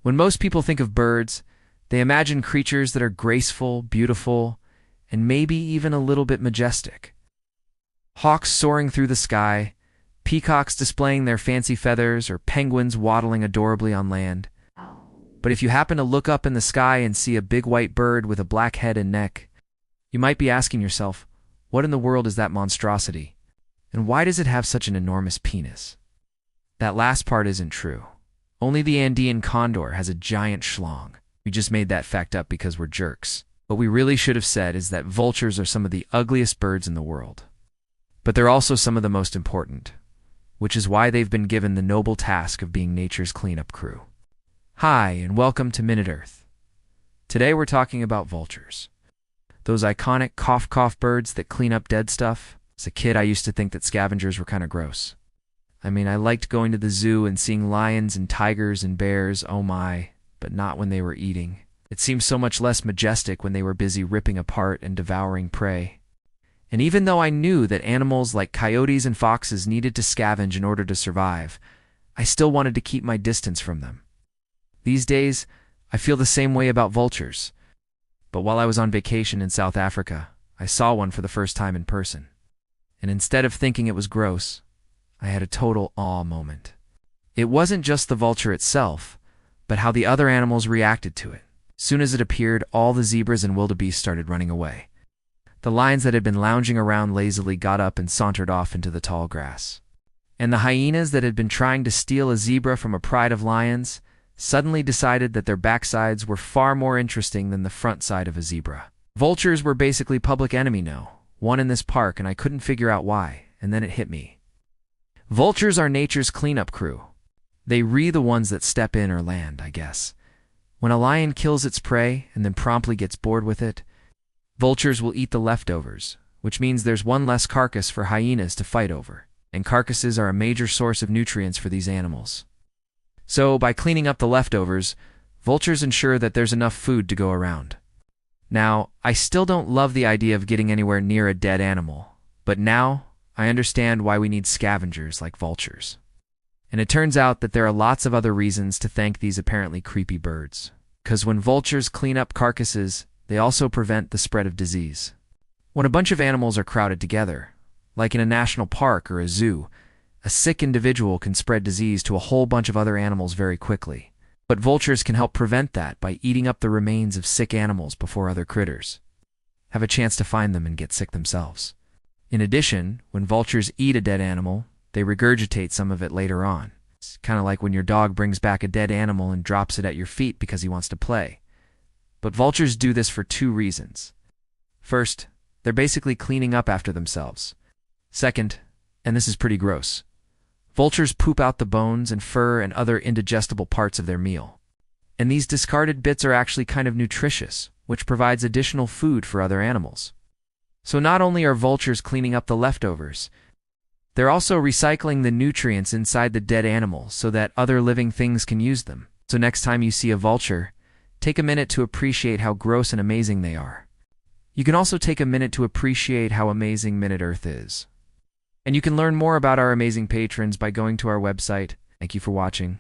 When most people think of birds, they imagine creatures that are graceful, beautiful, and maybe even a little bit majestic. Hawks soaring through the sky, peacocks displaying their fancy feathers, or penguins waddling adorably on land. But if you happen to look up in the sky and see a big white bird with a black head and neck, you might be asking yourself, what in the world is that monstrosity? And why does it have such an enormous penis? That last part isn't true. Only the Andean condor has a giant schlong. We just made that fact up because we're jerks. What we really should have said is that vultures are some of the ugliest birds in the world. But they're also some of the most important, which is why they've been given the noble task of being nature's cleanup crew. Hi, and welcome to Minute Earth. Today we're talking about vultures. Those iconic cough-cough birds that clean up dead stuff. As a kid, I used to think that scavengers were kind of gross. I liked going to the zoo and seeing lions and tigers and bears, oh my, but not when they were eating. It seemed so much less majestic when they were busy ripping apart and devouring prey. And even though I knew that animals like coyotes and foxes needed to scavenge in order to survive, I still wanted to keep my distance from them. These days, I feel the same way about vultures. But while I was on vacation in South Africa, I saw one for the first time in person. And instead of thinking it was gross, I had a total awe moment. It wasn't just the vulture itself, but how the other animals reacted to it. Soon as it appeared, all the zebras and wildebeest started running away. The lions that had been lounging around lazily got up and sauntered off into the tall grass. And the hyenas that had been trying to steal a zebra from a pride of lions suddenly decided that their backsides were far more interesting than the front side of a zebra. Vultures were basically public enemy one in this park, and I couldn't figure out why, and then it hit me. Vultures are nature's cleanup crew. They the ones that step in or land, I guess. When a lion kills its prey and then promptly gets bored with it, vultures will eat the leftovers, which means there's one less carcass for hyenas to fight over, and carcasses are a major source of nutrients for these animals. So, by cleaning up the leftovers, vultures ensure that there's enough food to go around. Now, I still don't love the idea of getting anywhere near a dead animal, but now I understand why we need scavengers like vultures. And it turns out that there are lots of other reasons to thank these apparently creepy birds. 'Cause when vultures clean up carcasses, they also prevent the spread of disease. When a bunch of animals are crowded together, like in a national park or a zoo, a sick individual can spread disease to a whole bunch of other animals very quickly. But vultures can help prevent that by eating up the remains of sick animals before other critters have a chance to find them and get sick themselves. In addition, when vultures eat a dead animal, they regurgitate some of it later on. It's kind of like when your dog brings back a dead animal and drops it at your feet because he wants to play. But vultures do this for two reasons. First, they're basically cleaning up after themselves. Second, and this is pretty gross, vultures poop out the bones and fur and other indigestible parts of their meal. And these discarded bits are actually kind of nutritious, which provides additional food for other animals. So not only are vultures cleaning up the leftovers, they're also recycling the nutrients inside the dead animal so that other living things can use them. So next time you see a vulture, take a minute to appreciate how gross and amazing they are. You can also take a minute to appreciate how amazing Minute Earth is. And you can learn more about our amazing patrons by going to our website. Thank you for watching.